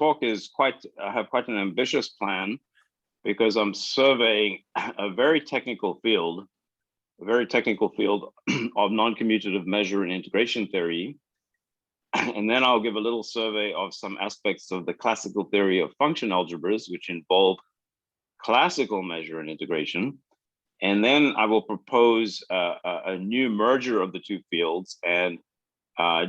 talk is I have quite an ambitious plan, because I'm surveying a very technical field of non-commutative measure and integration theory. And then I'll give a little survey of some aspects of the classical theory of function algebras, which involve classical measure and integration. And then I will propose a new merger of the two fields and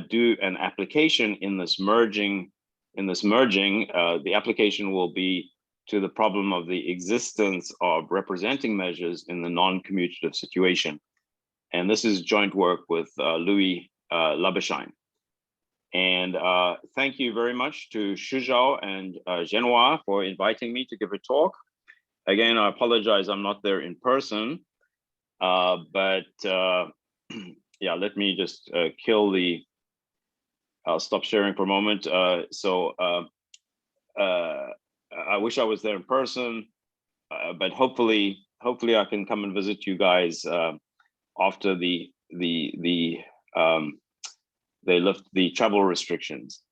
do an application in this merging. The application will be to the problem of the existence of representing measures in the non-commutative situation. And this is joint work with Louis Labashine. And thank you very much to Shuzhao and Genoa for inviting me to give a talk. Again, I apologize, I'm not there in person, but yeah, let me just I'll stop sharing for a moment. I wish I was there in person, but hopefully I can come and visit you guys after they lift the travel restrictions.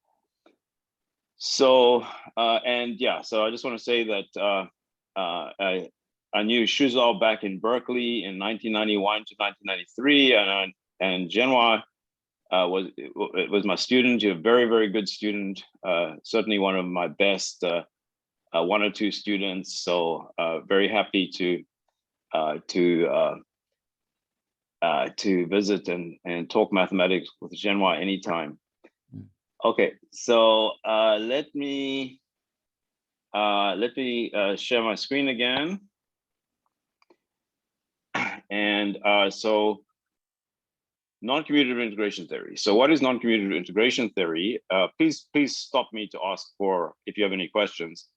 So and yeah, so I just want to say that I knew Shuzhao back in Berkeley in 1991 to 1993, and Genoa was my student. A very, very good student, certainly one of my best one or two students. So very happy to visit and talk mathematics with Genoa anytime. Okay, so let me share my screen again. And so non-commutative integration theory. So what is non-commutative integration theory? Please stop me to ask if you have any questions.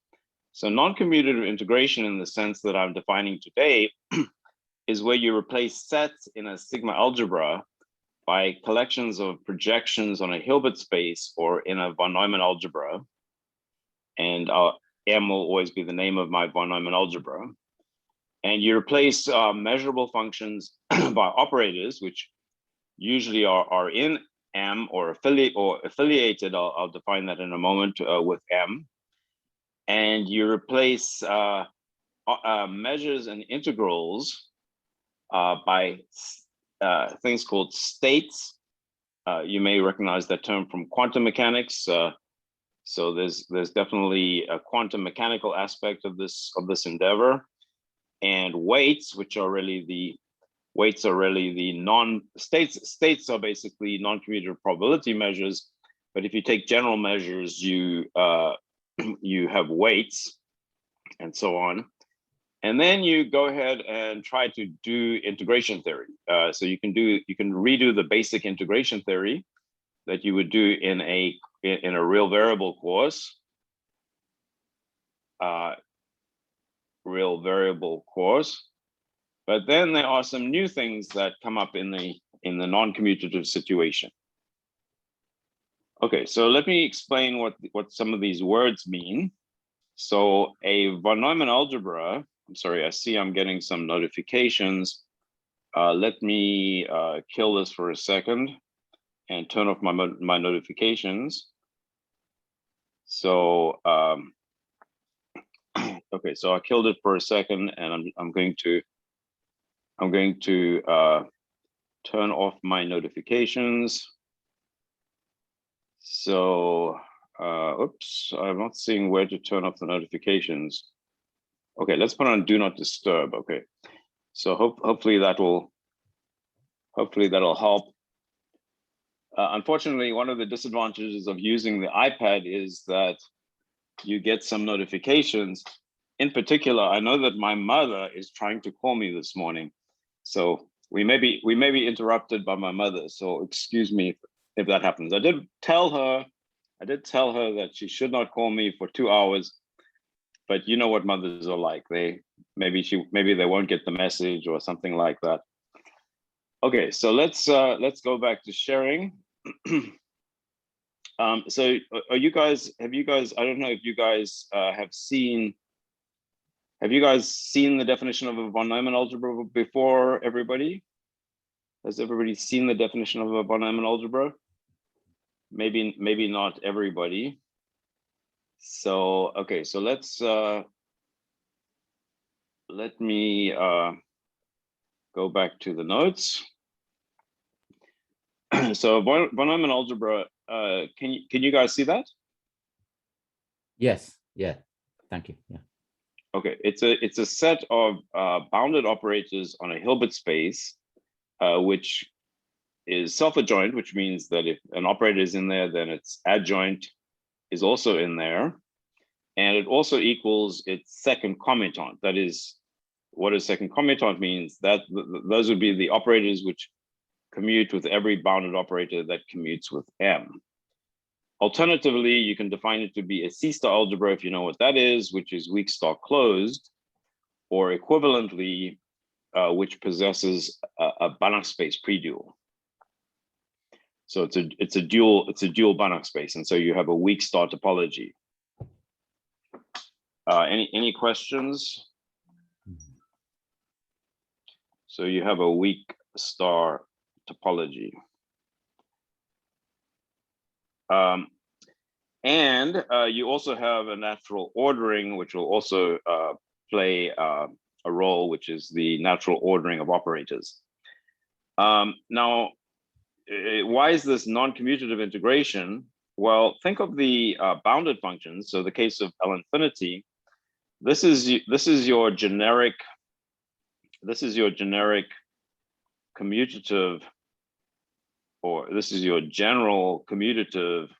So non-commutative integration, in the sense that I'm defining today, is where you replace sets in a sigma algebra by collections of projections on a Hilbert space or in a von Neumann algebra. And M will always be the name of my von Neumann algebra. And you replace measurable functions by operators, which usually are in M or affiliated. I'll define that in a moment with M. And you replace measures and integrals by things called states. You may recognize that term from quantum mechanics. So there's definitely a quantum mechanical aspect of this endeavor. And weights, which are really the states are basically non-commutative probability measures. But if you take general measures, you have weights and so on. And then you go ahead and try to do integration theory. So you can redo the basic integration theory that you would do in a real variable course. But then there are some new things that come up in the non-commutative situation. Okay, so let me explain what some of these words mean. So a von Neumann algebra, I'm sorry, I see I'm getting some notifications. Let me kill this for a second and turn off my notifications. So okay, so I killed it for a second, and I'm going to turn off my notifications. So oops, I'm not seeing where to turn off the notifications. Okay, let's put on do not disturb. Okay, so hopefully that'll help. Unfortunately, one of the disadvantages of using the iPad is that you get some notifications. In particular, I know that my mother is trying to call me this morning, so we may be interrupted by my mother. So excuse me if that happens. I did tell her that she should not call me for 2 hours, but you know what mothers are like. Maybe they won't get the message or something like that. Okay, so let's go back to sharing. So have you guys, I don't know if you guys have you guys seen the definition of a von Neumann algebra before, everybody? Has everybody seen the definition of a von Neumann algebra? Maybe not everybody. So, okay, so let me go back to the notes. So von Neumann algebra, can you guys see that? Yes, yeah, thank you. Yeah. Okay, it's a set of bounded operators on a Hilbert space, which is self-adjoint, which means that if an operator is in there, then its adjoint is also in there. And it also equals its second commutant. That is, what a second commutant means, that those would be the operators which commute with every bounded operator that commutes with M. Alternatively, you can define it to be a C-star algebra if you know what that is, which is weak star closed, or equivalently, which possesses a Banach space pre-dual. So it's a dual Banach space, and so you have a weak star topology. Any questions? So you have a weak star topology. And you also have a natural ordering, which will also play a role, which is the natural ordering of operators. Now, why is this non-commutative integration? Well, think of the bounded functions. So the case of L infinity, this is your generic commutative, or this is your general commutative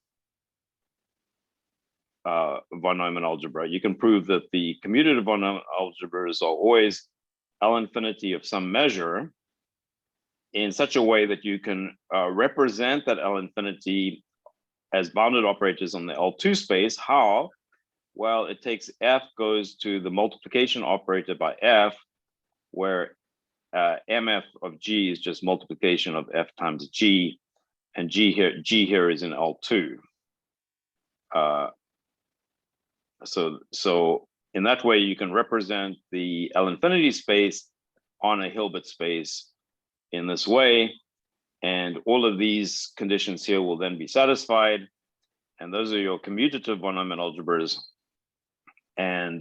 von Neumann algebra. You can prove that the commutative von Neumann algebras are always L infinity of some measure in such a way that you can represent that L infinity as bounded operators on the L2 space. How? Well, it takes F goes to the multiplication operator by F, where MF of G is just multiplication of F times G, and G here is in L2. So in that way, you can represent the L infinity space on a Hilbert space in this way, and all of these conditions here will then be satisfied, and those are your commutative von Neumann algebras. And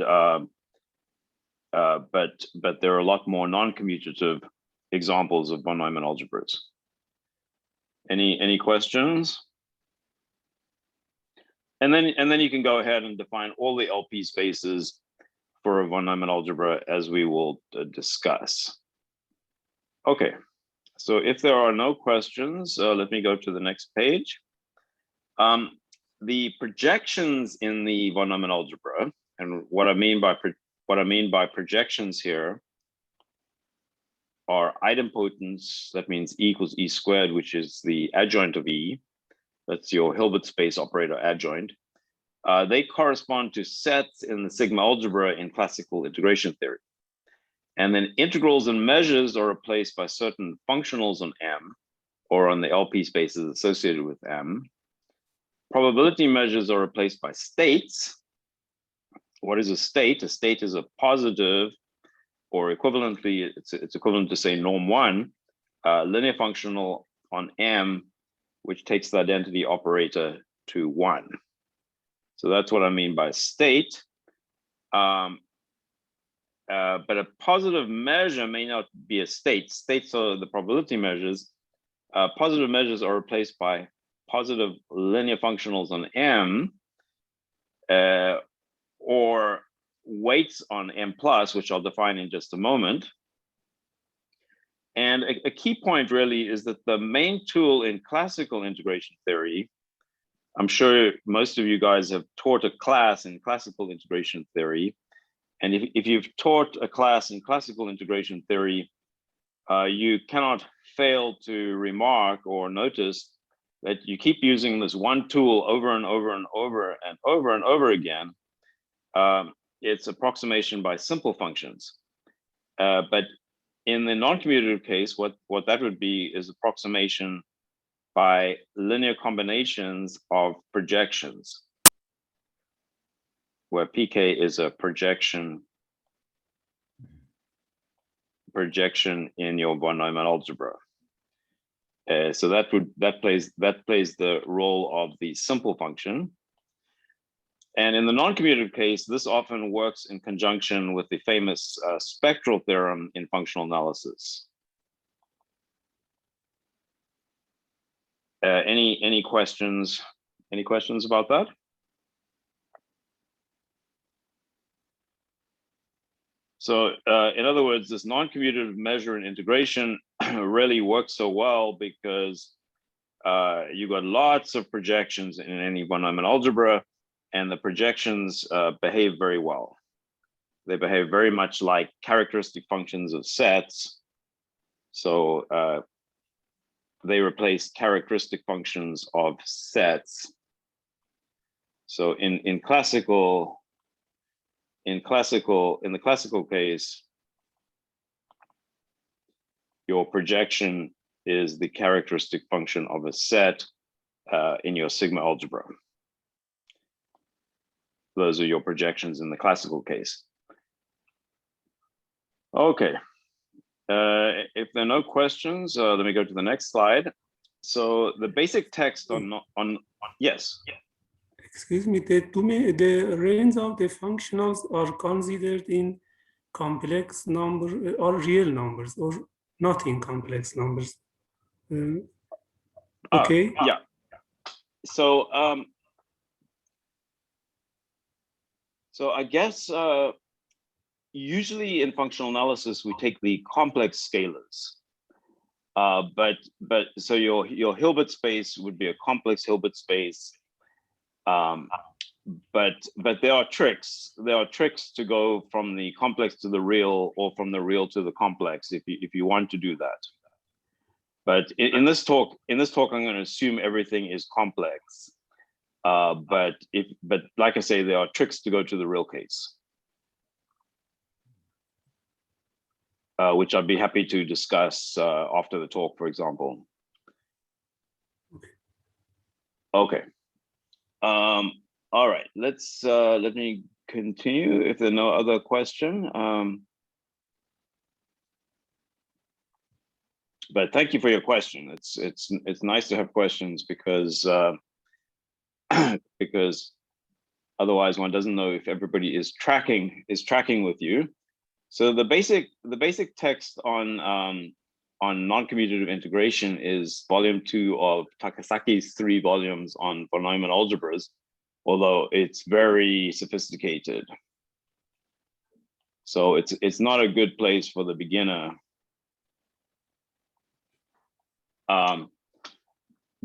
but there are a lot more non-commutative examples of von Neumann algebras. Any questions? And then you can go ahead and define all the LP spaces for a von Neumann algebra, as we will discuss. Okay, so if there are no questions, let me go to the next page. The projections in the von Neumann algebra, and what I mean by projections here are idempotents. That means E equals E squared, which is the adjoint of E. That's your Hilbert space operator adjoint. They correspond to sets in the sigma algebra in classical integration theory. And then integrals and measures are replaced by certain functionals on M, or on the LP spaces associated with M. Probability measures are replaced by states. What is a state? A state is a positive, or equivalently, it's equivalent to say norm one, linear functional on M, which takes the identity operator to 1. So that's what I mean by state. But a positive measure may not be a state. States are the probability measures. Positive measures are replaced by positive linear functionals on M, or weights on M plus, which I'll define in just a moment. And a key point really is that the main tool in classical integration theory, I'm sure most of you guys have taught a class in classical integration theory. And if you've taught a class in classical integration theory, you cannot fail to remark or notice that you keep using this one tool over and over and over and over and over again. It's approximation by simple functions. But in the non-commutative case, what that would be is approximation by linear combinations of projections, where PK is a projection in your von Neumann algebra. So that plays the role of the simple function. And in the non-commutative case, this often works in conjunction with the famous spectral theorem in functional analysis. Any questions? Any questions about that? So in other words, this non-commutative measure and integration really works so well because you got lots of projections in any one-dimensional algebra, and the projections behave very well. They behave very much like characteristic functions of sets. So they replace characteristic functions of sets. So in the classical case, your projection is the characteristic function of a set in your sigma algebra. Those are your projections in the classical case. Okay. If there are no questions, let me go to the next slide. So the basic text on yes. Excuse me, the range of the functionals are considered in complex numbers or real numbers, or not in complex numbers. Okay. Yeah. So so I guess usually in functional analysis we take the complex scalars. But so your Hilbert space would be a complex Hilbert space. But there are tricks. There are tricks to go from the complex to the real, or from the real to the complex, if you want to do that. But in this talk, I'm going to assume everything is complex. But like I say, there are tricks to go to the real case, which I'd be happy to discuss after the talk, for example. Okay. All right, let me continue if there are no other question. But thank you for your question. It's nice to have questions because because otherwise one doesn't know if everybody is tracking with you. So the basic text on non-commutative integration is volume 2 of Takasaki's 3 volumes on von Neumann algebras, although it's very sophisticated. So it's not a good place for the beginner.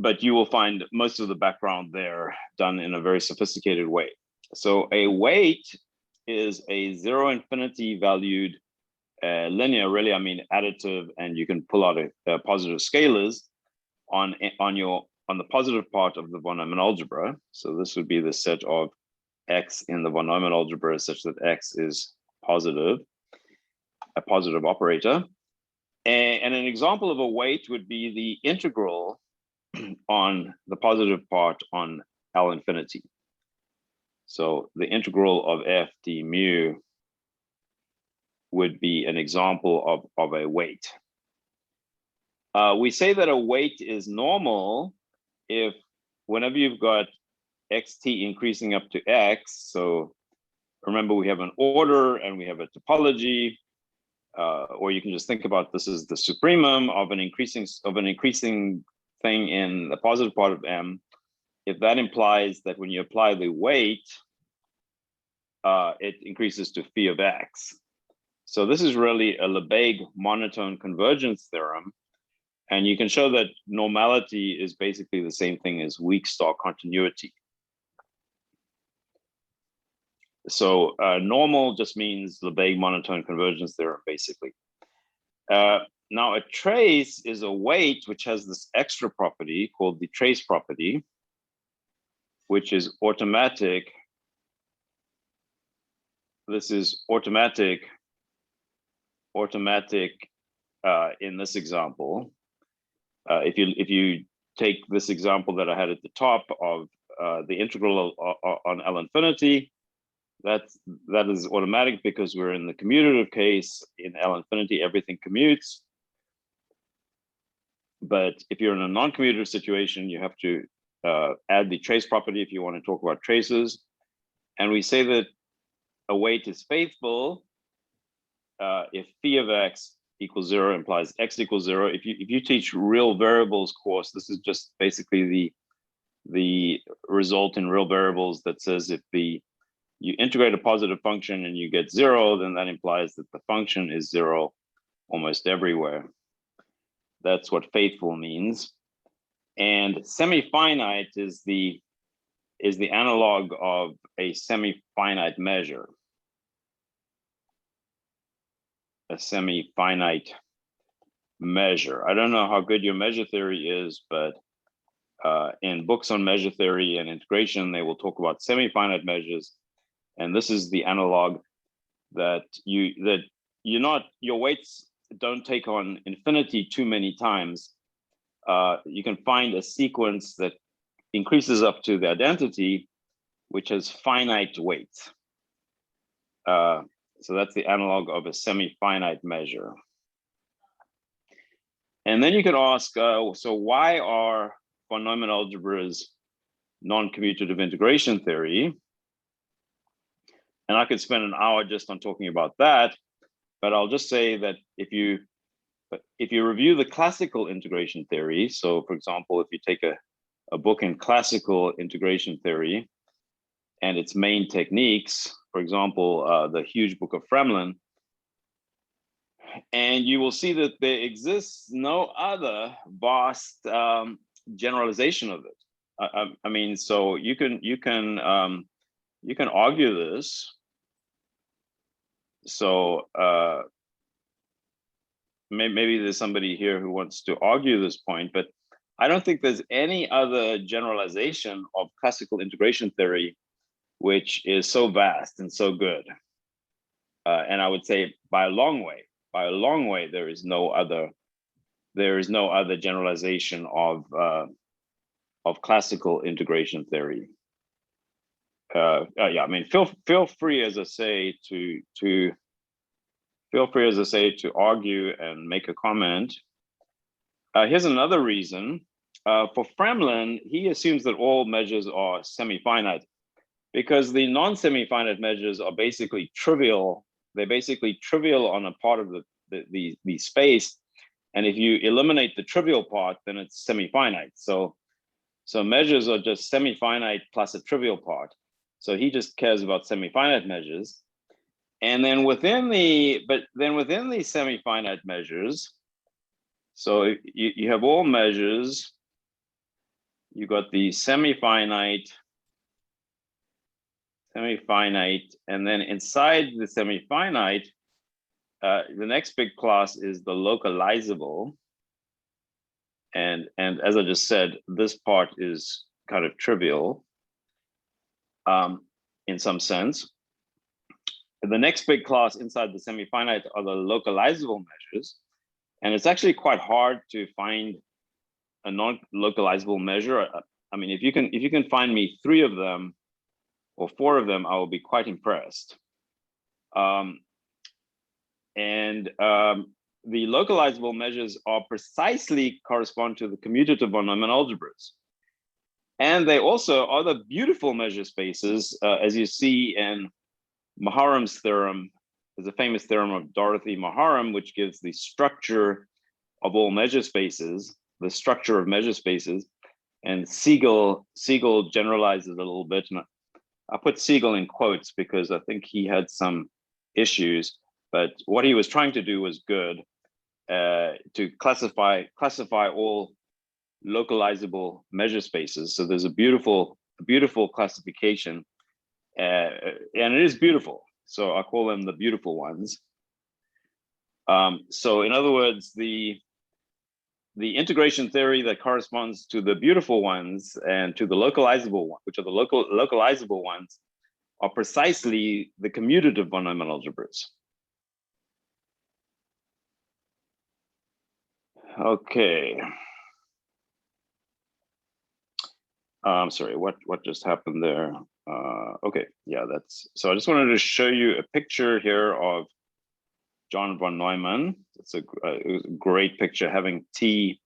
But you will find most of the background there done in a very sophisticated way. So a weight is a 0 infinity valued linear, really, I mean additive, and you can pull out a positive scalars on the positive part of the von Neumann algebra. So this would be the set of X in the von Neumann algebra such that X is positive, a positive operator. And an example of a weight would be the integral on the positive part on L infinity. So the integral of F d mu would be an example of a weight. We say that a weight is normal if whenever you've got xt increasing up to x, so remember we have an order and we have a topology, or you can just think about this as the supremum of an increasing thing in the positive part of M. If that implies that when you apply the weight, it increases to phi of x. So this is really a Lebesgue monotone convergence theorem. And you can show that normality is basically the same thing as weak star continuity. So normal just means Lebesgue monotone convergence theorem, basically. Now a trace is a weight which has this extra property called the trace property, which is automatic. This is automatic in this example. If you take this example that I had at the top of the integral on L infinity, that is automatic because we're in the commutative case. In L infinity, everything commutes. But if you're in a non-commutative situation, you have to add the trace property if you want to talk about traces. And we say that a weight is faithful if phi of x equals 0 implies x equals 0. If you teach real variables course, this is just basically the result in real variables that says if you integrate a positive function and you get 0, then that implies that the function is 0 almost everywhere. That's what faithful means. And semi-finite is the analog of a semi-finite measure. A semi-finite measure. I don't know how good your measure theory is, but in books on measure theory and integration, they will talk about semi-finite measures. And this is the analog that your weights don't take on infinity too many times. You can find a sequence that increases up to the identity, which has finite weights. So that's the analog of a semi-finite measure. And then you can ask, so why are von Neumann algebras non-commutative integration theory? And I could spend an hour just on talking about that, but I'll just say that if you review the classical integration theory, so for example, if you take a book in classical integration theory and its main techniques, for example, the huge book of Fremlin, and you will see that there exists no other vast generalization of it. I mean, so you can argue this. So maybe there's somebody here who wants to argue this point, but I don't think there's any other generalization of classical integration theory which is so vast and so good. And I would say by a long way, there is no other generalization of classical integration theory. Yeah, I mean, feel free, as I say, to argue and make a comment. Here's another reason. For Fremlin, he assumes that all measures are semi-finite because the non-semi-finite measures are basically trivial. They're basically trivial on a part of the space. And if you eliminate the trivial part, then it's semi-finite. So measures are just semi-finite plus a trivial part. So he just cares about semi-finite measures. And then within the semi-finite measures, so you have all measures, you got the semi-finite, and then inside the semi-finite, the next big class is the localizable. And as I just said, this part is kind of trivial in some sense. The next big class inside the semi-finite are the localizable measures. And it's actually quite hard to find a non-localizable measure. I mean, if you can find me 3 of them or 4 of them, I will be quite impressed. The localizable measures are precisely correspond to the commutative von Neumann algebras. And they also are the beautiful measure spaces, as you see in Maharam's theorem. There's a famous theorem of Dorothy Maharam, which gives the structure of all measure spaces, the structure of measure spaces. And Siegel generalizes it a little bit. And I put Siegel in quotes because I think he had some issues, but what he was trying to do was good, to classify all localizable measure spaces. So there's a beautiful classification, and it is beautiful. So I call them the beautiful ones. So in other words, the integration theory that corresponds to the beautiful ones and to the localizable ones, which are the localizable ones, are precisely the commutative von Neumann algebras. Okay. I'm sorry, what just happened there? Okay, yeah, so I just wanted to show you a picture here of John von Neumann. It's a great picture, having tea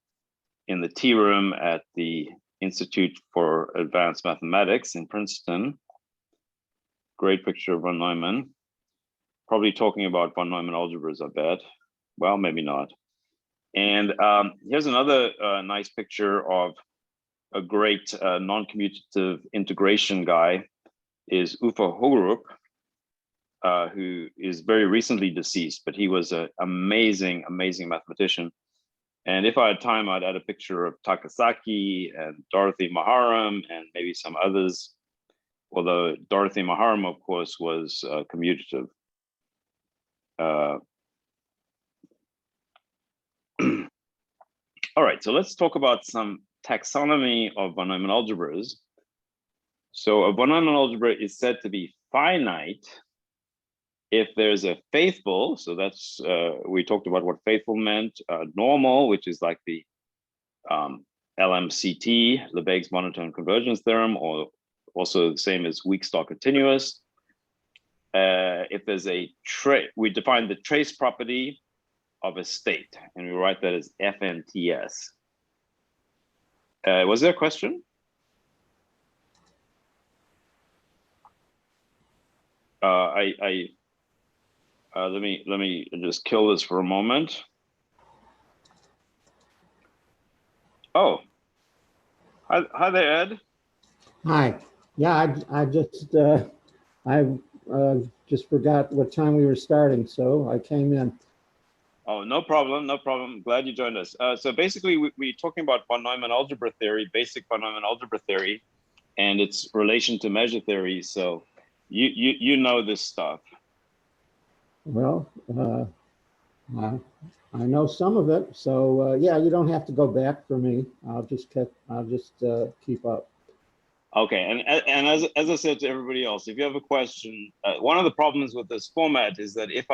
in the tea room at the Institute for Advanced Mathematics in Princeton. great picture of von Neumann. Probably talking about von Neumann algebras, I bet. Well, maybe not. And here's another nice picture of a great non-commutative integration guy, is Uwe Hogerup, who is very recently deceased, but he was an amazing, amazing mathematician. And if I had time, I'd add a picture of Takasaki and Dorothy Maharam and maybe some others, although Dorothy Maharam, of course, was commutative. All right, so let's talk about some taxonomy of von Neumann algebras. So a von Neumann algebra is said to be finite if there's a faithful, so that's, we talked about what faithful meant, normal, which is like the LMCT, Lebesgue's monotone convergence theorem, or also the same as weak star continuous. If there's a trace, we define the trace property of a state, and we write that as FNTS. Was there a question? Let me just kill this for a moment. Oh, hi there, Ed. Hi. Yeah, I just forgot what time we were starting, so I came in. Oh, no problem, no problem. Glad you joined us. So basically, we're talking about von Neumann algebra theory, basic von Neumann algebra theory, and its relation to measure theory. So you know this stuff. Well, I know some of it, so yeah, you don't have to go back for me. I'll just keep up. Okay, and as I said to everybody else, if you have a question, one of the problems with this format is that if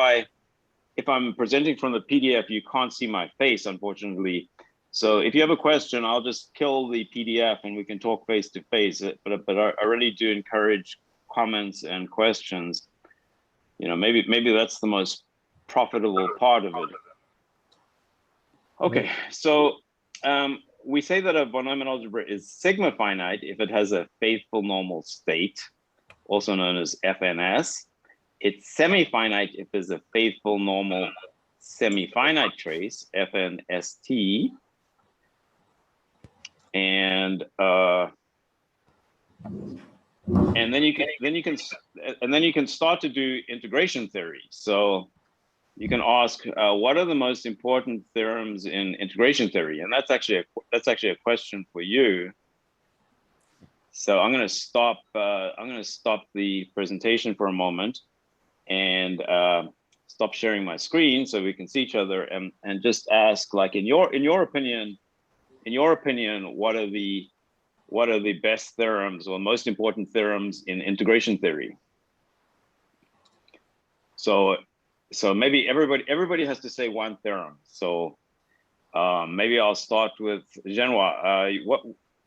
I'm presenting from the PDF, you can't see my face, unfortunately. So if you have a question, I'll just kill the PDF and we can talk face to face. But I really do encourage comments and questions. You know, maybe that's the most profitable part of it. Okay, so we say that a von Neumann algebra is sigma finite if it has a faithful normal state, also known as FNS. It's semi-finite if there's a faithful normal semi-finite trace, FNST. And then you can start to do integration theory. So you can ask, what are the most important theorems in integration theory? And that's actually a question for you. So I'm going to stop the presentation for a moment and stop sharing my screen so we can see each other and just ask, like, in your opinion, what are the best theorems or most important theorems in integration theory? So maybe everybody has to say one theorem. So maybe I'll start with Genoa.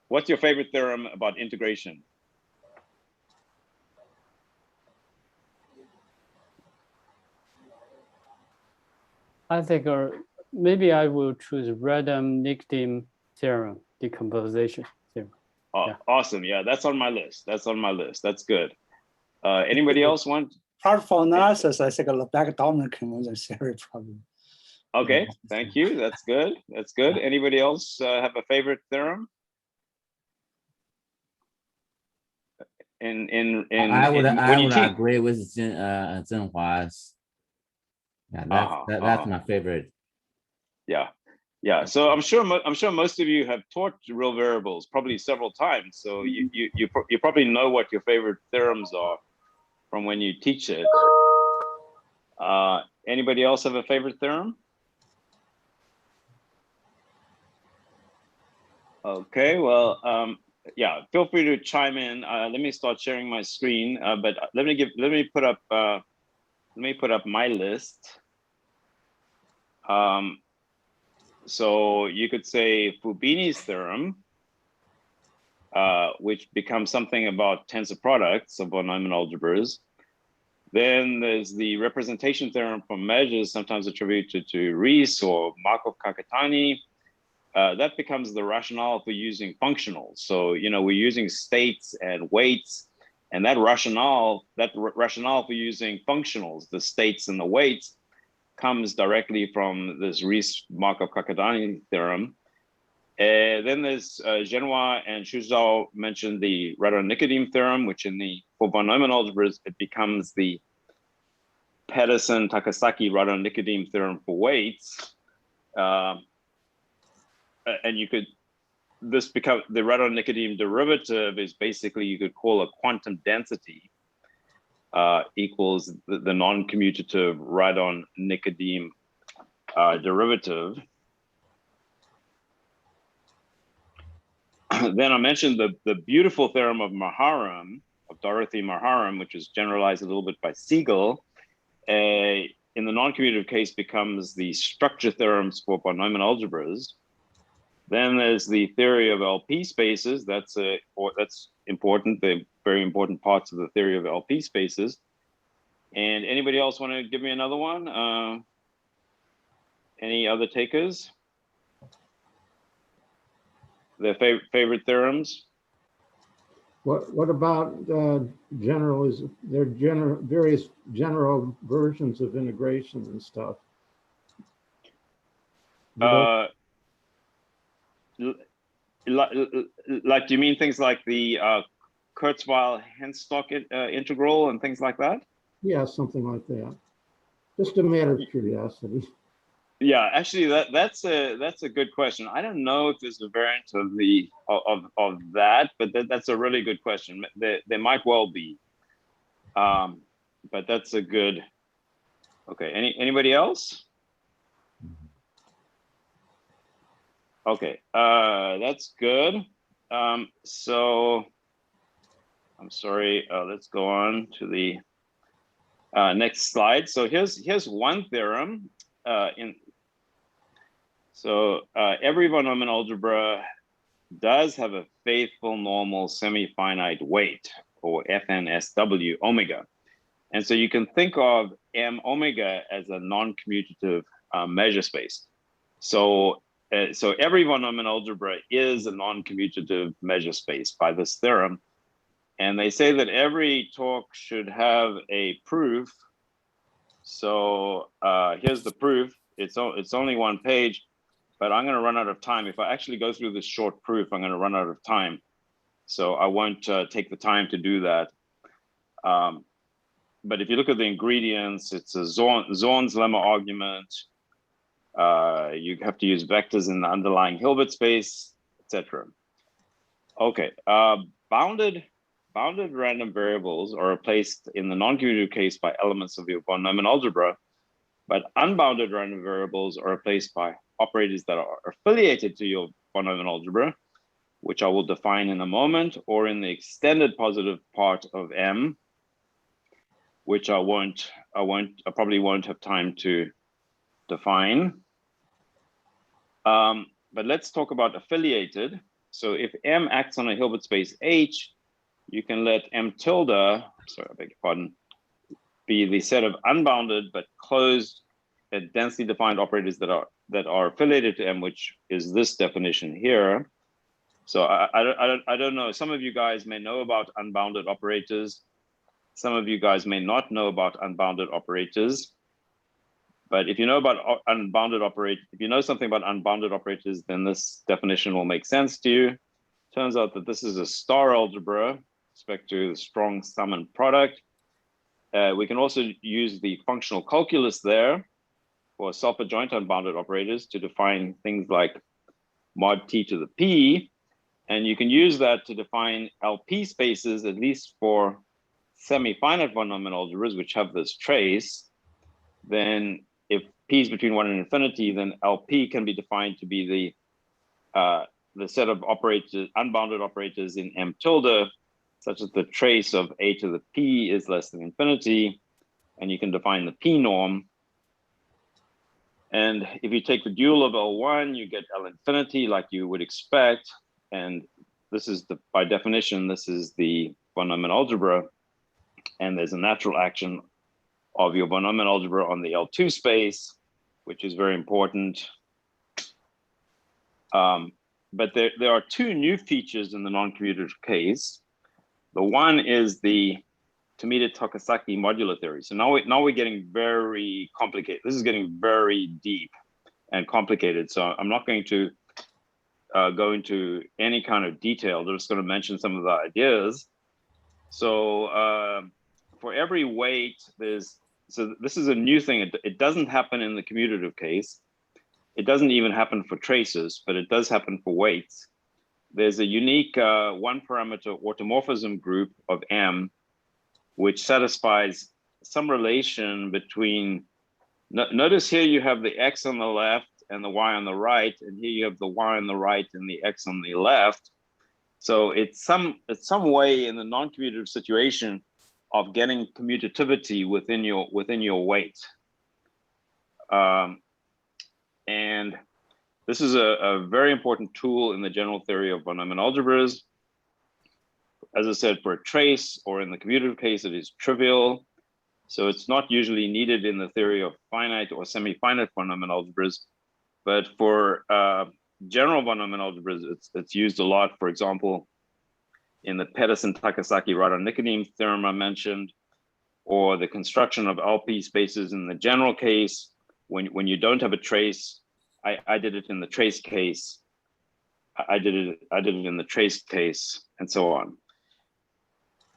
What's your favorite theorem about integration? I think maybe I will choose Radon-Nikodym theorem, decomposition theorem. Oh, Yeah. Awesome. Yeah, that's on my list. That's good. Anybody else want? Part for analysis, I think Lebesgue dominant conversion theory probably. Okay, thank you. That's good. That's good. Anybody else have a favorite theorem? I would agree with Zhenhua's. Yeah, that's my favorite. Yeah. So I'm sure most of you have taught real variables probably several times. So you probably know what your favorite theorems are from when you teach it. Anybody else have a favorite theorem? Okay, well, yeah, feel free to chime in. Let me start sharing my screen, but let me put up my list. So you could say Fubini's theorem, which becomes something about tensor products of von Neumann algebras. Then there's the representation theorem for measures, sometimes attributed to Ries or Markov-Kakutani. That becomes the rationale for using functionals. So, you know, we're using states and weights, And that rationale for using functionals, the states and the weights, comes directly from this Rees-Markov-Kakadani theorem. Then there's Genois and Shuzhou mentioned the Radon-Nikodym theorem, which for von Neumann algebras, it becomes the Pedersen-Takasaki-Radon-Nikodym theorem for weights. And the Radon-Nikodym derivative is basically, you could call a quantum density equals the non-commutative Radon-Nikodym derivative. Then I mentioned the beautiful theorem of Maharam, of Dorothy Maharam, which is generalized a little bit by Siegel. In the non-commutative case becomes the structure theorems for von Neumann algebras. Then there's the theory of LP spaces. That's important. They're very important parts of the theory of LP spaces. And anybody else want to give me another one? Any other takers? Their favorite theorems? What about various general versions of integration and stuff? Like, do you mean things like the Kurzweil-Henstock integral and things like that? Yeah, something like that. Just a matter of curiosity. Yeah, actually, that's a good question. I don't know if there's a variant of that, but that's a really good question. There might well be, but that's a good. Okay, anybody else? Okay, that's good. So I'm sorry. Let's go on to the next slide. So here's one theorem every von Neumann algebra does have a faithful normal semi-finite weight, or FNSW omega. And so you can think of M omega as a non-commutative measure space. So every von Neumann algebra is a non-commutative measure space by this theorem. And they say that every talk should have a proof. So here's the proof. It's only one page, but I'm going to run out of time. If I actually go through this short proof, I'm going to run out of time. So I won't take the time to do that. But if you look at the ingredients, it's a Zorn's lemma argument. You have to use vectors in the underlying Hilbert space, etc. Okay, bounded random variables are replaced in the non-commutative case by elements of your von Neumann algebra, but unbounded random variables are replaced by operators that are affiliated to your von Neumann algebra, which I will define in a moment, or in the extended positive part of M, which I probably won't have time to define. But let's talk about affiliated. So if M acts on a Hilbert space H, you can let M tilde, sorry, I beg your pardon, be the set of unbounded but closed densely defined operators that are affiliated to M, which is this definition here. So I don't know. Some of you guys may know about unbounded operators. Some of you guys may not know about unbounded operators. But if you know about unbounded operators, if you know something about unbounded operators, then this definition will make sense to you. Turns out that this is a star algebra with respect to the strong sum and product. We can also use the functional calculus there for self-adjoint unbounded operators to define things like mod t to the p. And you can use that to define LP spaces, at least for semi-finite von Neumann algebras, which have this trace. Then if p is between 1 and infinity, then LP can be defined to be the set of operators, unbounded operators in M tilde, such that the trace of a to the p is less than infinity, and you can define the p norm. And if you take the dual of L1, you get L infinity like you would expect. And this is by definition, this is the von Neumann algebra. And there's a natural action of your von Neumann algebra on the L2 space, which is very important. But there are two new features in the non-commutative case. The one is the Tomita-Takasaki modular theory. So now we're getting very complicated. This is getting very deep and complicated. So I'm not going to go into any kind of detail. I'm just going to mention some of the ideas. So for every weight, so this is a new thing. It doesn't happen in the commutative case. It doesn't even happen for traces, but it does happen for weights. There's a unique one parameter automorphism group of M, which satisfies some relation between, notice here you have the X on the left and the Y on the right, and here you have the Y on the right and the X on the left. So it's some way in the non-commutative situation of getting commutativity within your weight. And this is a very important tool in the general theory of von Neumann algebras. As I said, for a trace or in the commutative case, it is trivial. So it's not usually needed in the theory of finite or semi-finite von Neumann algebras. But for general von Neumann algebras, it's used a lot. For example, in the Pedersen-Takasaki-Radon-Nikodym theorem I mentioned, or the construction of LP spaces in the general case, when you don't have a trace. I did it in the trace case. I did it in the trace case, and so on.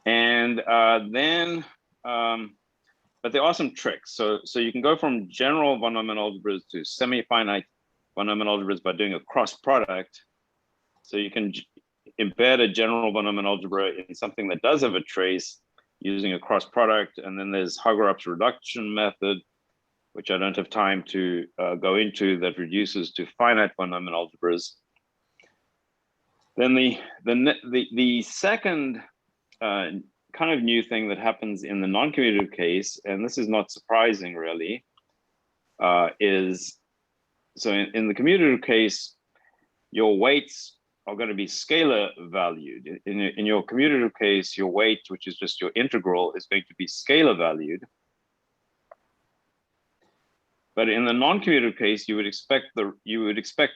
And but there are some tricks. So you can go from general von Neumann algebras to semi-finite von Neumann algebras by doing a cross product. So you can embed a general von Neumann algebra in something that does have a trace using a cross product. And then there's Hagerup's reduction method, which I don't have time to go into, that reduces to finite von Neumann algebras. Then the second kind of new thing that happens in the non-commutative case, and this is not surprising really, is, so in the commutative case, your weights are going to be scalar valued. In your commutative case, your weight, which is just your integral, is going to be scalar valued. But in the non-commutative case, you would expect the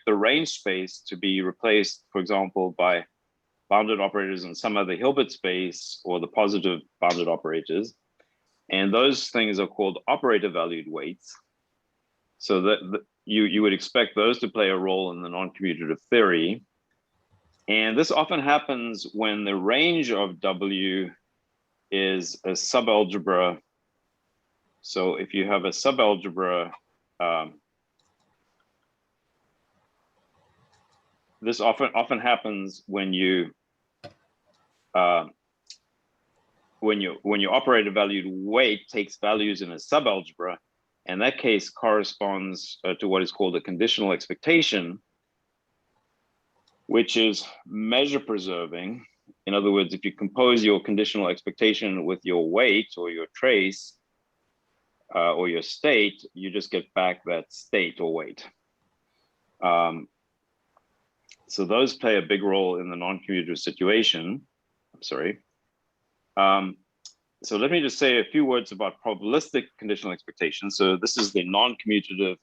range space to be replaced, for example, by bounded operators in some other Hilbert space, or the positive bounded operators. And those things are called operator valued weights. So that you would expect those to play a role in the non-commutative theory. And this often happens when the range of W is a subalgebra. So if you have a subalgebra, this often happens when your operator valued weight takes values in a subalgebra. And that case corresponds to what is called a conditional expectation, which is measure preserving. In other words, if you compose your conditional expectation with your weight or your trace or your state, you just get back that state or weight. So those play a big role in the non-commutative situation. I'm sorry. So let me just say a few words about probabilistic conditional expectations. So this is the non-commutative.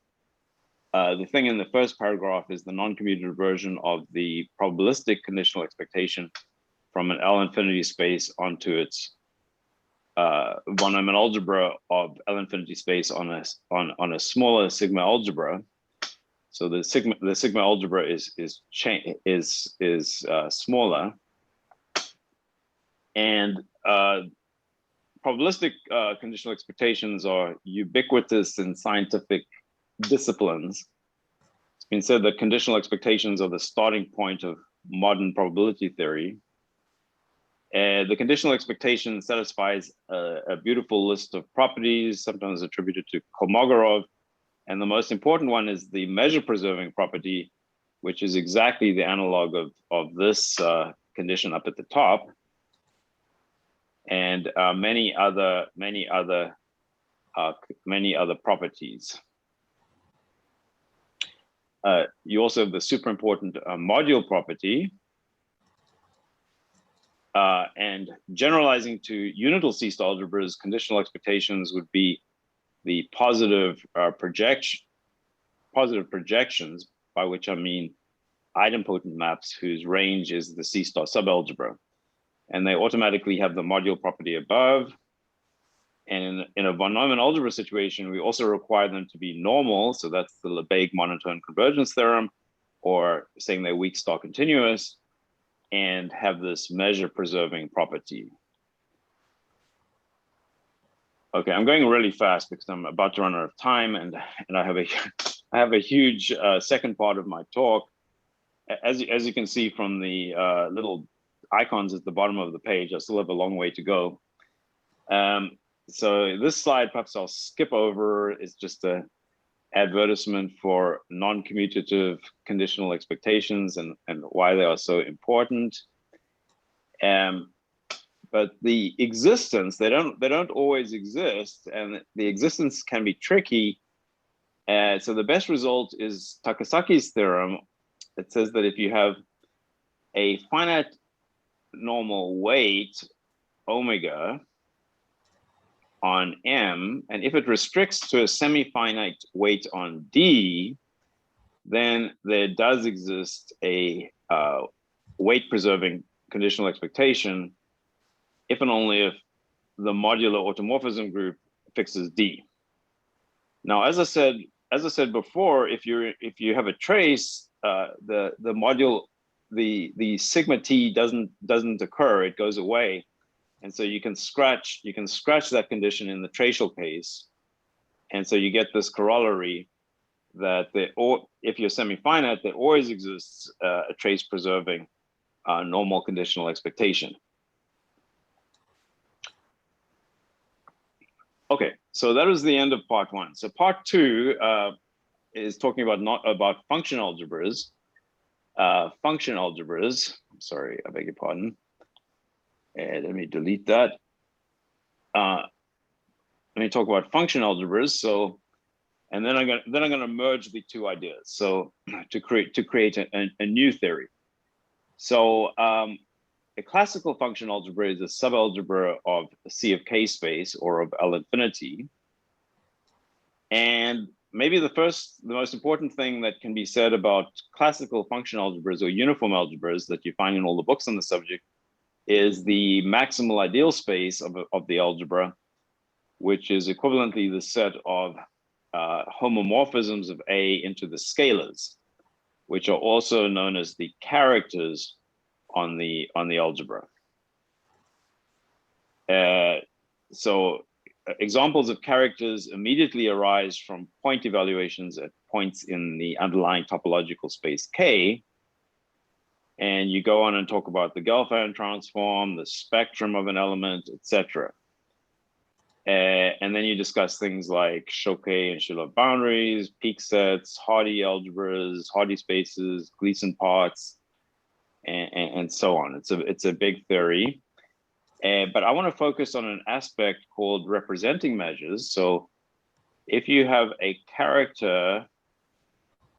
The thing in the first paragraph is the non-commutative version of the probabilistic conditional expectation from an L infinity space onto its von Neumann algebra of L infinity space on a smaller sigma algebra. So the sigma algebra is smaller, and probabilistic conditional expectations are ubiquitous in scientific disciplines. It's been said that conditional expectations are the starting point of modern probability theory. The conditional expectation satisfies a beautiful list of properties, sometimes attributed to Kolmogorov. And the most important one is the measure preserving property, which is exactly the analog of this condition up at the top. And many other properties. You also have the super important module property. And generalizing to unital C-star algebras, conditional expectations would be the positive projections, by which I mean idempotent maps whose range is the C-star subalgebra. and they automatically have the module property above. And in a von Neumann algebra situation, we also require them to be normal. So that's the Lebesgue monotone convergence theorem, or saying they're weak star continuous, and have this measure preserving property. Okay, I'm going really fast because I'm about to run out of time, and I have a huge second part of my talk. As you can see from the little icons at the bottom of the page, I still have a long way to go. So this slide, perhaps I'll skip over. It's just an advertisement for non-commutative conditional expectations and why they are so important. But the existence, they don't always exist, and the existence can be tricky. So the best result is Takasaki's theorem. It says that if you have a finite normal weight, omega, on M, and if it restricts to a semi-finite weight on D, then there does exist a weight-preserving conditional expectation if and only if the modular automorphism group fixes D. Now, as I said before, if you have a trace, the sigma T doesn't occur; it goes away. And so you can scratch that condition in the tracial case. And so you get this corollary that if you're semi-finite, there always exists a trace preserving normal conditional expectation. Okay, so that was the end of part one. So part two is talking about function algebras. Function algebras, I'm sorry, I beg your pardon. And let me delete that. Let me talk about function algebras. So, and then I'm gonna merge the two ideas. So to create a new theory. So a classical function algebra is a subalgebra of C of K space or of L infinity. And maybe the most important thing that can be said about classical function algebras or uniform algebras that you find in all the books on the subject is the maximal ideal space of the algebra, which is equivalently the set of homomorphisms of A into the scalars, which are also known as the characters on the algebra. So examples of characters immediately arise from point evaluations at points in the underlying topological space K. And you go on and talk about the Gelfand transform, the spectrum of an element, etc. And then you discuss things like Choquet and Shilov boundaries, peak sets, Hardy algebras, Hardy spaces, Gleason parts, and so on. It's a big theory. But I want to focus on an aspect called representing measures. So if you have a character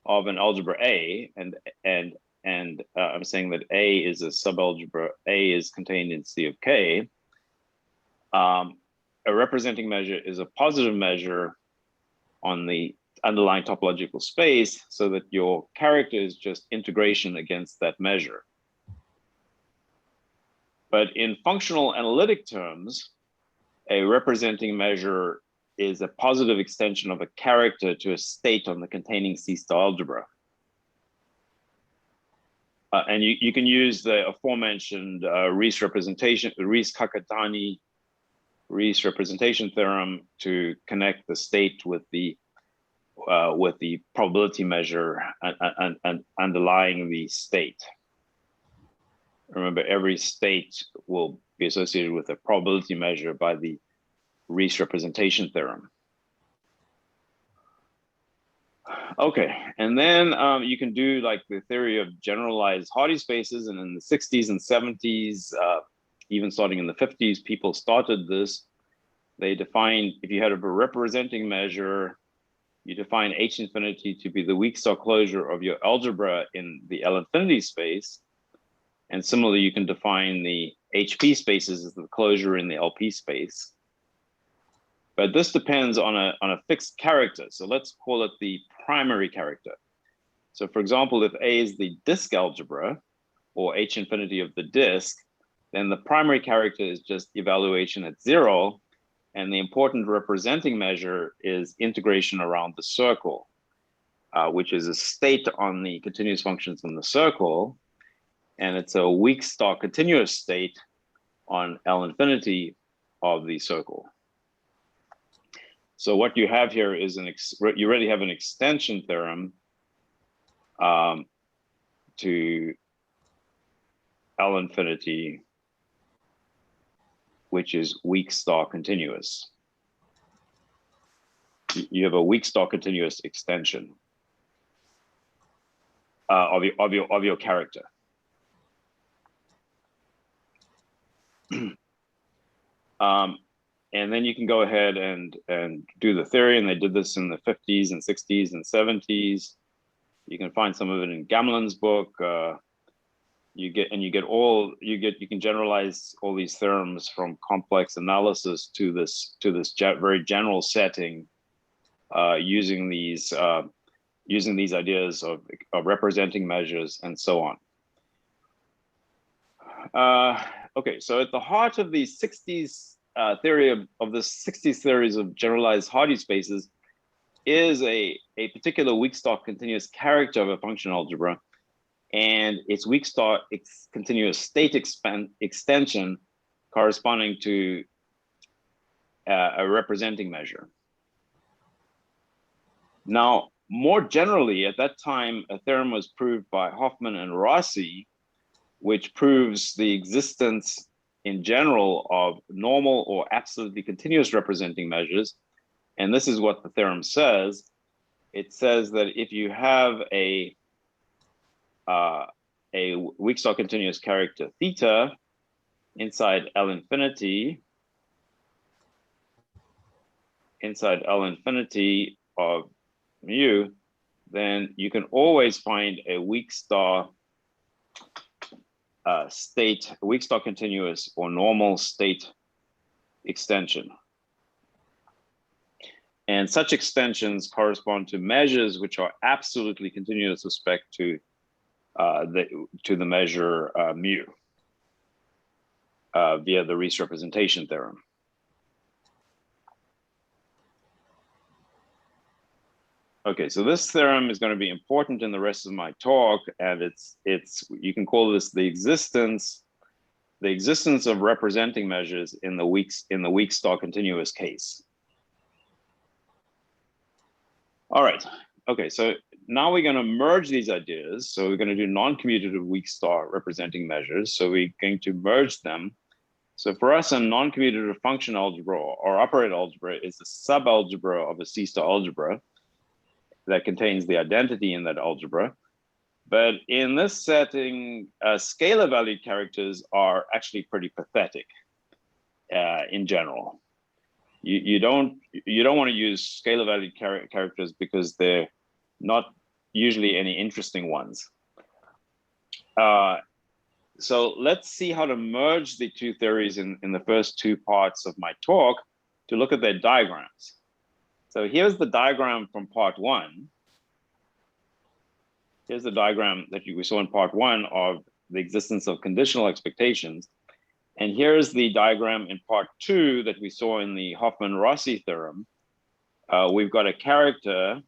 of an algebra A, and I'm saying that A is a subalgebra, A is contained in C of K, a representing measure is a positive measure on the underlying topological space so that your character is just integration against that measure. But in functional analytic terms, a representing measure is a positive extension of a character to a state on the containing C-star algebra. And you can use the aforementioned Riesz-Kakutani Riesz representation theorem to connect the state with the probability measure and underlying the state. Remember, every state will be associated with a probability measure by the Riesz representation theorem. Okay, and then you can do like the theory of generalized Hardy spaces, and in the 60s and 70s, even starting in the 50s, people started this. They defined, if you had a representing measure, you define H infinity to be the weak star closure of your algebra in the L infinity space. And similarly, you can define the HP spaces as the closure in the LP space. But this depends on a fixed character. So let's call it the primary character. So for example, if A is the disk algebra or H infinity of the disk, then the primary character is just evaluation at 0. And the important representing measure is integration around the circle, which is a state on the continuous functions in the circle. And it's a weak star continuous state on L infinity of the circle. So what you have here is you already have an extension theorem to L infinity, which is weak star continuous. You have a weak star continuous extension of your character. And then you can go ahead and do the theory, and they did this in the 50s and 60s and 70s. You can find some of it in Gamlen's book. You can generalize all these theorems from complex analysis to this very general setting, using these ideas of representing measures and so on. Okay, so at the heart of the 60s theory of the 60s theories of generalized Hardy spaces is a particular weak star continuous character of a function algebra, and its weak star continuous state extension corresponding to a representing measure. Now, more generally, at that time, a theorem was proved by Hoffman and Rossi, which proves the existence in general of normal or absolutely continuous representing measures. And this is what the theorem says. It says that if you have a weak star continuous character theta inside L infinity of mu, then you can always find a weak star weak star continuous or normal state extension. And such extensions correspond to measures which are absolutely continuous with respect to the measure mu via the Riesz representation theorem. Okay, so this theorem is going to be important in the rest of my talk, and it's you can call this the existence of representing measures in the weak star continuous case. All right. Okay, so now we're going to merge these ideas. So we're going to do non-commutative weak star representing measures. So we're going to merge them. So for us, a non-commutative function algebra or operator algebra is a subalgebra of a C-star algebra that contains the identity in that algebra. But in this setting, scalar valued characters are actually pretty pathetic in general. You don't want to use scalar valued characters because they're not usually any interesting ones. So let's see how to merge the two theories in the first two parts of my talk to look at their diagrams. So here's the diagram from part 1. Here's the diagram that we saw in part 1 of the existence of conditional expectations. And here's the diagram in part 2 that we saw in the Hoffman-Rossi theorem. We've got a character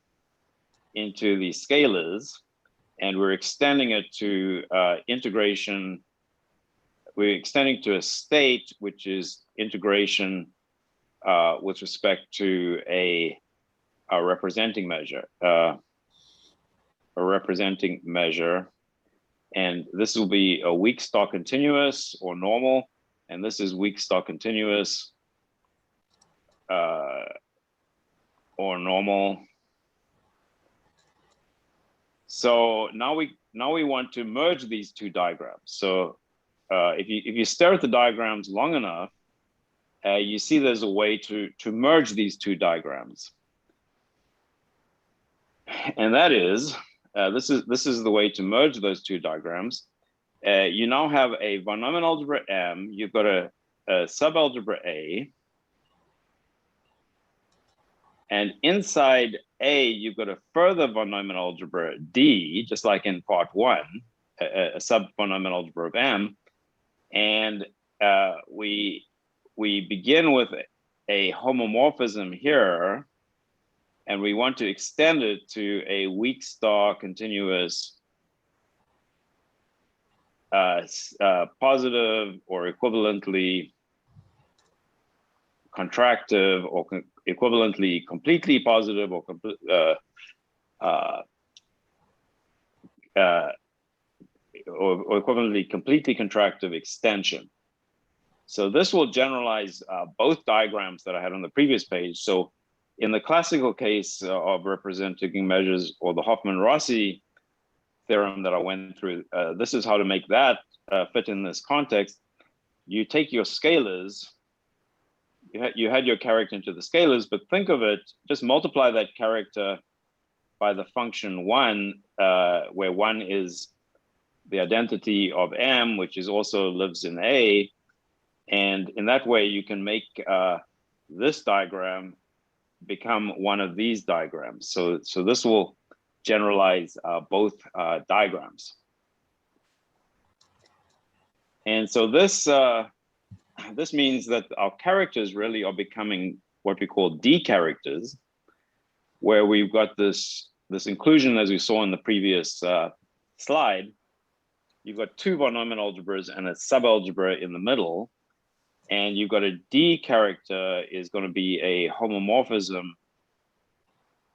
into the scalars, and we're extending it to integration. We're extending to a state, which is integration with respect to a representing measure. And this will be a weak star continuous or normal, and this is weak star continuous or normal. So now we want to merge these two diagrams. So if you stare at the diagrams long enough, you see there's a way to merge these two diagrams, and that is this is the way to merge those two diagrams. You now have a von Neumann algebra M. You've got a subalgebra A, and inside A you've got a further von Neumann algebra D, just like in part 1, a sub von Neumann algebra of M. And we begin with a homomorphism here, and we want to extend it to a weak star continuous positive or equivalently contractive or equivalently completely positive or equivalently completely contractive extension. So this will generalize both diagrams that I had on the previous page. So in the classical case of representing measures, or the Hoffman-Rossi theorem that I went through, this is how to make that fit in this context. You take your scalars, you had your character into the scalars, but think of it, just multiply that character by the function 1, where 1 is the identity of M, which is also lives in A. And in that way, you can make this diagram become one of these diagrams. So this will generalize both diagrams. And so this means that our characters really are becoming what we call D characters, where we've got this inclusion, as we saw in the previous slide. You've got two von Neumann algebras and a subalgebra in the middle. And you've got a D character is going to be a homomorphism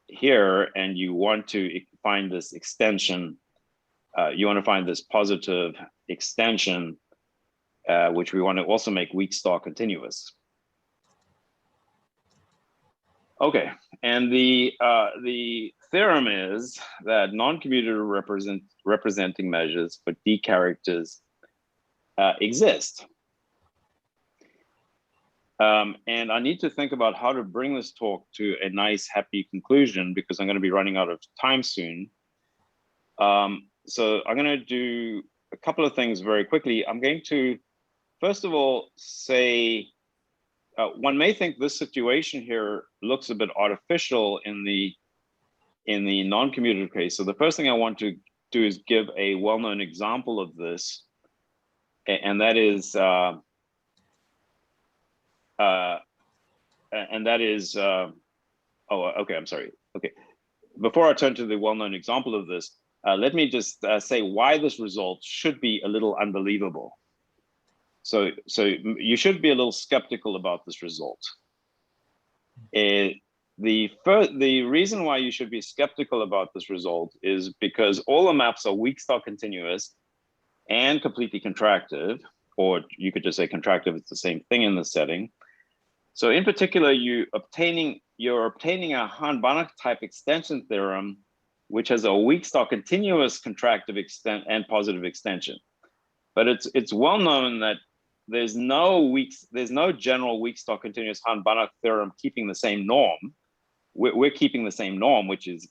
here, and you want to find this extension. You want to find this positive extension, which we want to also make weak star continuous. Okay, and the theorem is that non-commutative representing measures for D characters exist. And I need to think about how to bring this talk to a nice, happy conclusion, because I'm going to be running out of time soon. So I'm going to do a couple of things very quickly. I'm going to, first of all, say, one may think this situation here looks a bit artificial in the non-commutative case. So the first thing I want to do is give a well-known example of this, and that is, oh, okay, I'm sorry. Okay, before I turn to the well-known example of this, let me just say why this result should be a little unbelievable. So you should be a little skeptical about this result. The reason why you should be skeptical about this result is because all the maps are weak star continuous and completely contractive, or you could just say contractive, it's the same thing in this setting. So in particular, you're obtaining a Hahn-Banach type extension theorem, which has a weak star continuous contractive extent and positive extension. But it's well known that there's no general weak star continuous Hahn-Banach theorem keeping the same norm. We're keeping the same norm, which is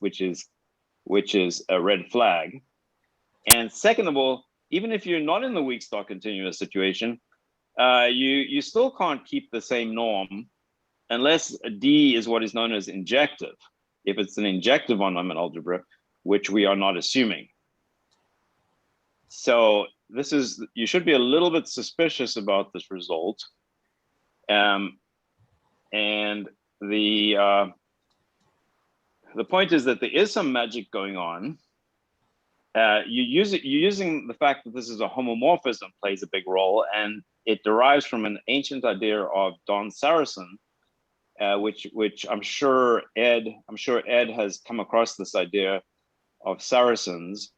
a red flag. And second of all, even if you're not in the weak star continuous situation, you still can't keep the same norm unless D is what is known as injective. If it's an injective von Neumann algebra, which we are not assuming. So you should be a little bit suspicious about this result. And the point is that there is some magic going on. You're using the fact that this is a homomorphism plays a big role, and it derives from an ancient idea of Don Saracen, which I'm sure Ed has come across this idea of Saracens.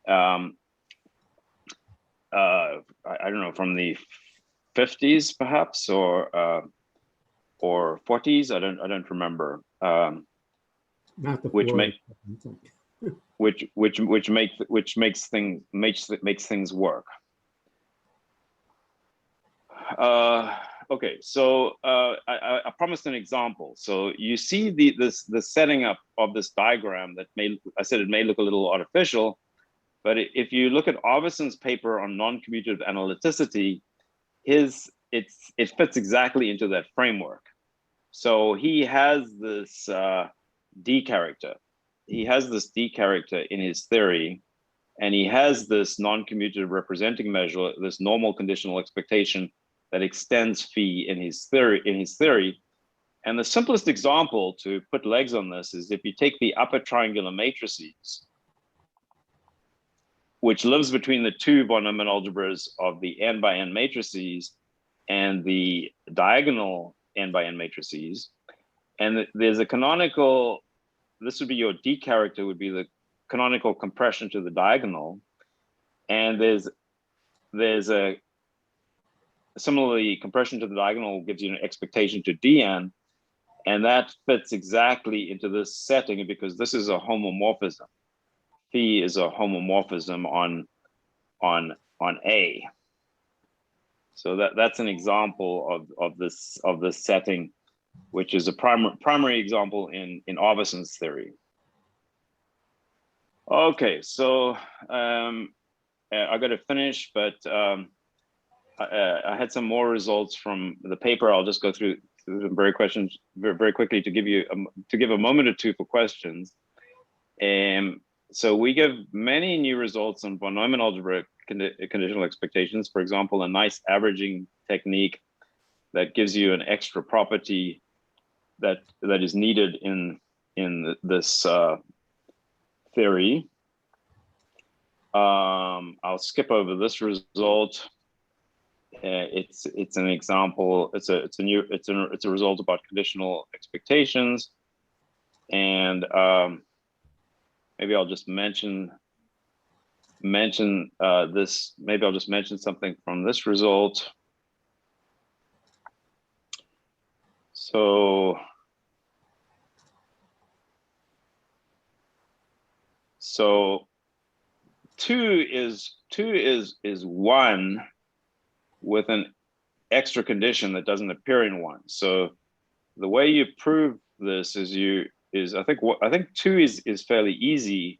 I don't know, from the 50s perhaps, or 40s. I don't remember. Not the which 40s. makes things work. Okay, so I promised an example. So you see the setting up of this diagram that I said it may look a little artificial, but if you look at Arvison's paper on non-commutative analyticity, it fits exactly into that framework. So he has this D character. He has this D character in his theory, And he has this non-commutative representing measure, this normal conditional expectation that extends phi in his theory. And the simplest example to put legs on this is if you take the upper triangular matrices, which lives between the two von Neumann algebras of the n by n matrices and the diagonal n by n matrices. And there's a canonical, this would be your D character, would be the canonical compression to the diagonal. And there's a, similarly, compression to the diagonal gives you an expectation to Dn. And that fits exactly into this setting because this is a homomorphism. Phi is a homomorphism on A. So that's an example of this setting, which is a primary example in Arvison's theory. Okay, so I got to finish, but I had some more results from the paper. I'll just go through some very quickly to give a moment or two for questions. So we give many new results on von Neumann algebra conditional expectations. For example, a nice averaging technique that gives you an extra property that is needed in this theory. I'll skip over this result. It's an example. It's a result about conditional expectations, and maybe I'll just mention this. Maybe I'll just mention something from this result. So two is one with an extra condition that doesn't appear in one. So the way you prove this is I think two is fairly easy,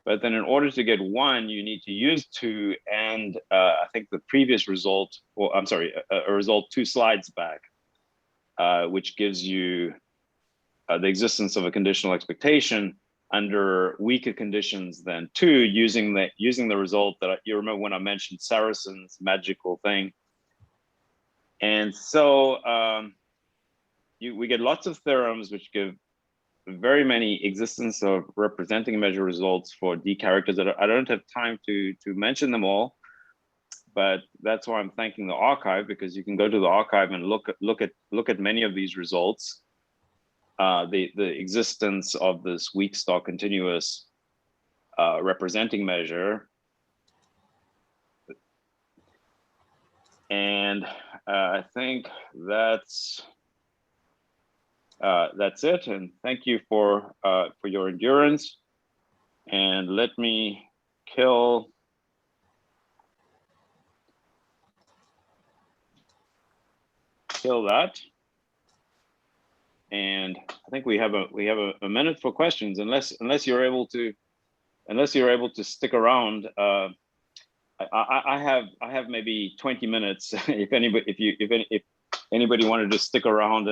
but then in order to get one, you need to use two and I think the previous result, or I'm sorry, a result 2 slides back, which gives you the existence of a conditional expectation under weaker conditions than 2, using the result that you remember when I mentioned Saracen's magical thing. And so we get lots of theorems which give very many existence of representing measure results for D characters that I don't have time to mention them all, but that's why I'm thanking the archive, because you can go to the archive and look at many of these results. The existence of this weak star continuous representing measure. And I think that's it. And thank you for your endurance. And let me kill that. And I think we have a minute for questions, unless you're able to stick around. I have maybe 20 minutes if anybody wanted to stick around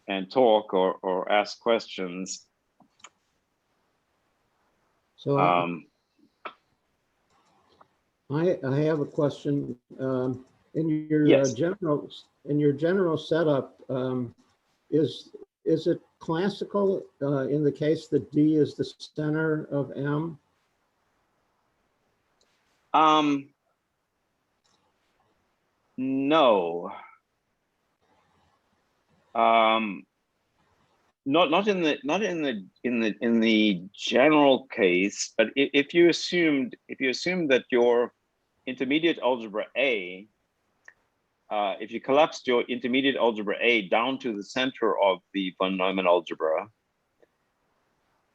and talk or ask questions. So I have a question. In your yes. general setup, is it classical in the case that D is the center of M? No. Not in the general case, but if you assume that your intermediate algebra A, if you collapsed your intermediate algebra A down to the center of the von Neumann algebra,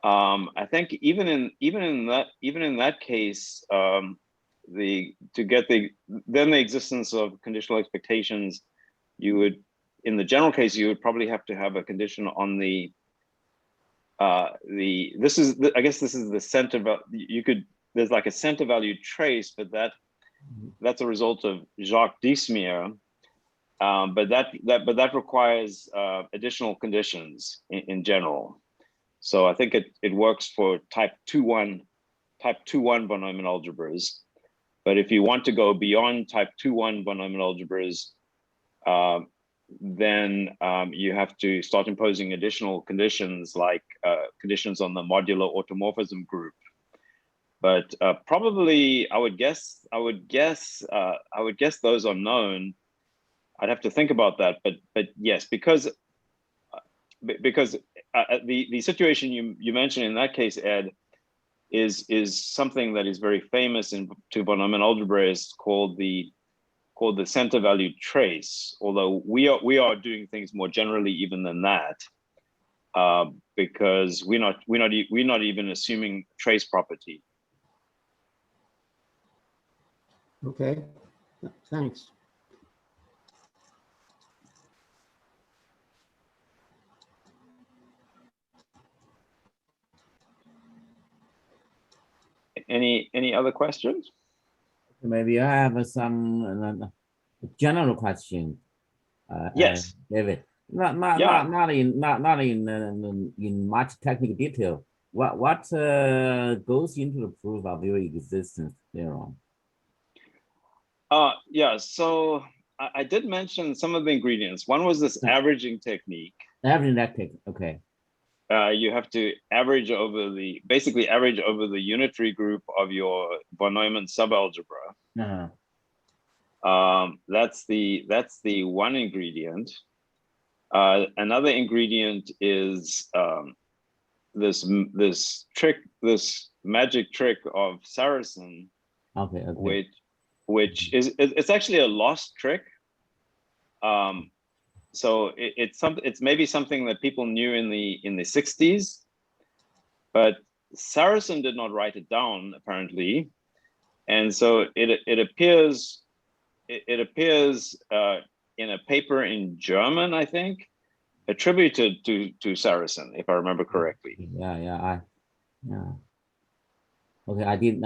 I think even in that case, the existence of conditional expectations, you would, in the general case, you would probably have to have a condition on I guess this is the center. There's like a center value trace, but that's a result of Jacques Diesmeer. But that requires additional conditions in general. So I think it works for type 2-1 type 2-1 binomial algebras. But if you want to go beyond type 2-1 binomial algebras, then you have to start imposing additional conditions like conditions on the modular automorphism group. But probably I would guess those are known. I'd have to think about that, but yes, because the situation you mentioned in that case, Ed, is something that is very famous to binomial algebra, is called the center value trace. Although we are doing things more generally even than that, because we're not even assuming trace property. Okay, thanks. Any other questions? Maybe I have some general question. Yes, David. Not in much technical detail. What goes into the proof of your existence theorem? Yeah. So I did mention some of the ingredients. One was this averaging technique. Averaging technique. Okay. You have to basically average over the unitary group of your von Neumann subalgebra. That's the one ingredient. Another ingredient is this magic trick of Saracen, okay. which is it's actually a lost trick. So it's maybe something that people knew in the 60s, but Saracen did not write it down apparently, and so it appears in a paper in German, I think, attributed to Saracen, if I remember correctly. Yeah. Okay, I did.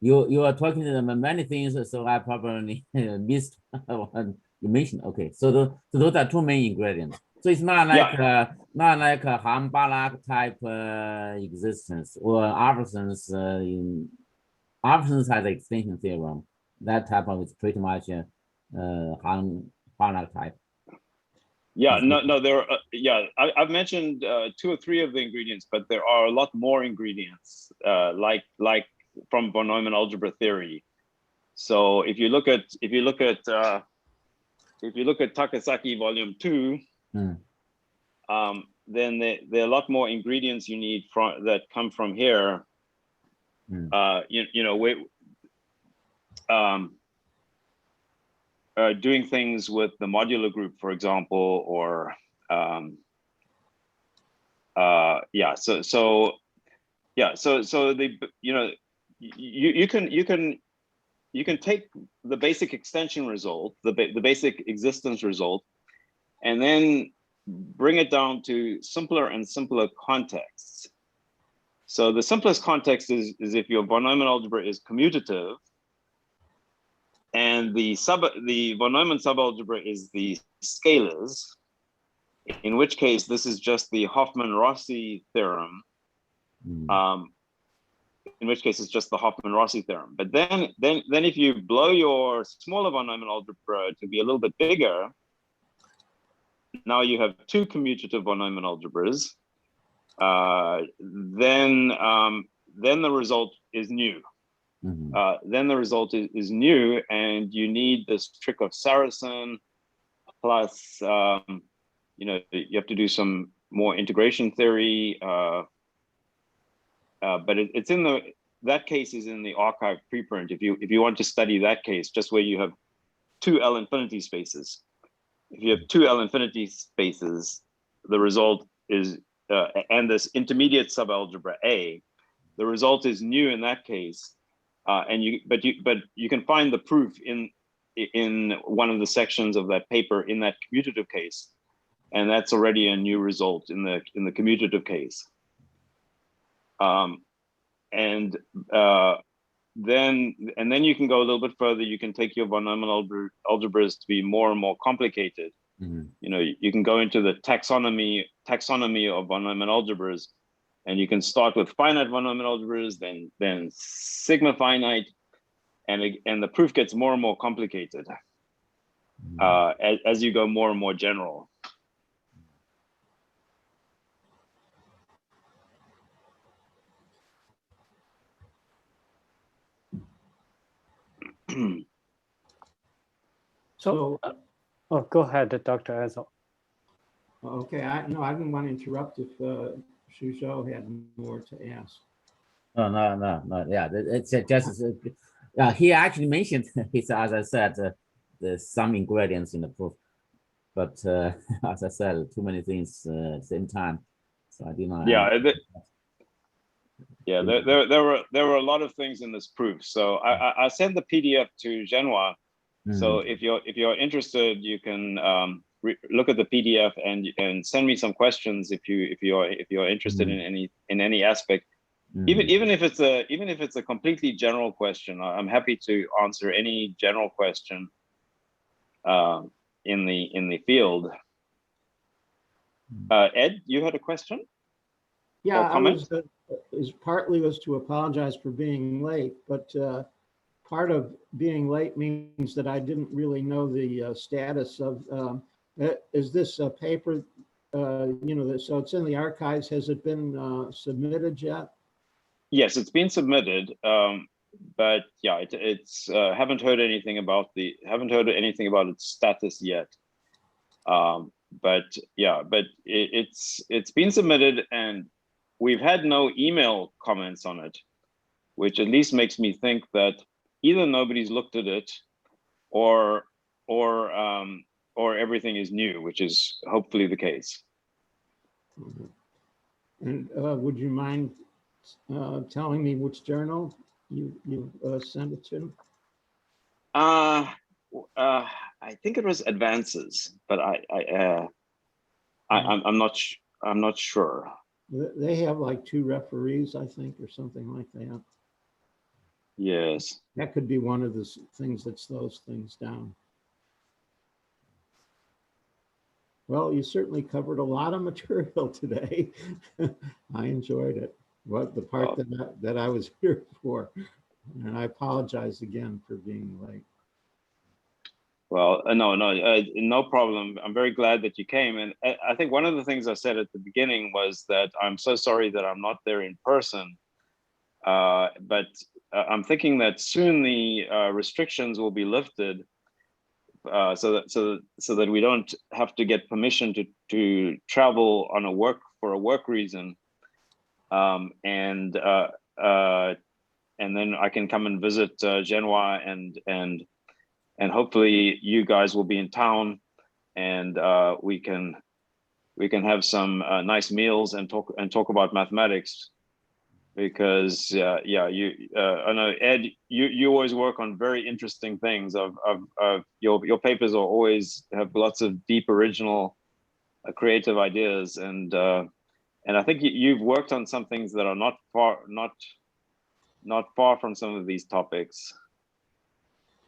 You are talking many things, so I probably missed one you mentioned. Okay, so those are two main ingredients. So it's not like not like a Ham-Balak type existence or Albertson's Albertson's has extension theorem. That type of is pretty much Ham-Balak type. Yeah, no, there are, I've mentioned 2 or 3 of the ingredients, but there are a lot more ingredients, like from von Neumann algebra theory. So if you look at Takasaki volume 2, then there are a lot more ingredients you need that come from here. Doing things with the modular group, for example, or so the you can take the basic extension result, the basic existence result, and then bring it down to simpler and simpler contexts. So the simplest context is if your von Neumann algebra is commutative, and the von Neumann subalgebra is the scalars, in which case this is just the Hoffmann-Rossi theorem. In which case it's just the Hoffmann-Rossi theorem. But then if you blow your smaller von Neumann algebra to be a little bit bigger, now you have 2 commutative von Neumann algebras. Then the result is new. Then the result is new, and you need this trick of Saracen, plus you have to do some more integration theory. But it's in that case is in the archive preprint. If you want to study that case, just where you have 2 L infinity spaces. If you have 2 L infinity spaces, the result is and this intermediate subalgebra A, the result is new in that case. But you can find the proof in one of the sections of that paper in that commutative case, and that's already a new result in the commutative case. Then you can go a little bit further. You can take your von Neumann algebras to be more and more complicated. You can go into the taxonomy of von Neumann algebras, And you can start with finite one-element algebras, then sigma finite, and the proof gets more and more complicated as you go more and more general. So, oh, go ahead, Dr. Ezel. Okay, I didn't want to interrupt if Shuzhou had more to ask. No. Yeah, it's just he actually mentioned it's, as I said, there's some ingredients in the proof, but as I said, too many things same time, so I did not. Yeah, there were a lot of things in this proof. So I sent the PDF to Genoa. So if you're interested, you can look at the PDF and send me some questions if you're interested in any aspect. Even if it's a completely general question, I'm happy to answer any general question in the field. Ed, you had a question? Yeah, or comment? partly was to apologize for being late, but part of being late means that I didn't really know the status of, is this a paper, so it's in the archives. Has it been submitted yet? Yes, it's been submitted, but yeah, it's haven't heard anything about its status yet. But yeah, it's been submitted, and we've had no email comments on it, which at least makes me think that either nobody's looked at it, or everything is new, which is hopefully the case. And would you mind telling me which journal you sent it to? I think it was Advances, but I'm not sure. They have like 2 referees, I think, or something like that. Yes. That could be one of the things that slows things down. Well, you certainly covered a lot of material today. I enjoyed it. The part that I was here for. And I apologize again for being late. Well, no problem. I'm very glad that you came. And I think one of the things I said at the beginning was that I'm so sorry that I'm not there in person. But I'm thinking that soon the restrictions will be lifted, so that we don't have to get permission to travel on for a work reason, and then I can come and visit Genoa, and hopefully you guys will be in town, and we can have some nice meals and talk about mathematics. Because I know, Ed, you always work on very interesting things. Your papers always have lots of deep, original, creative ideas, and I think you've worked on some things that are not far from some of these topics,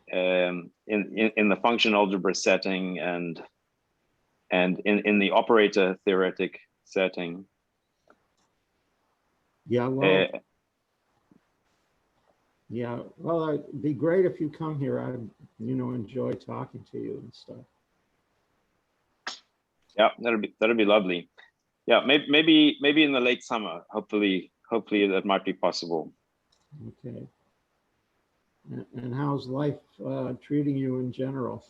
in the function algebra setting and in the operator theoretic setting. Yeah, well, it'd be great if you come here. I, enjoy talking to you and stuff. Yeah, that'll be lovely. Yeah, maybe in the late summer. Hopefully that might be possible. Okay. And how's life treating you in general?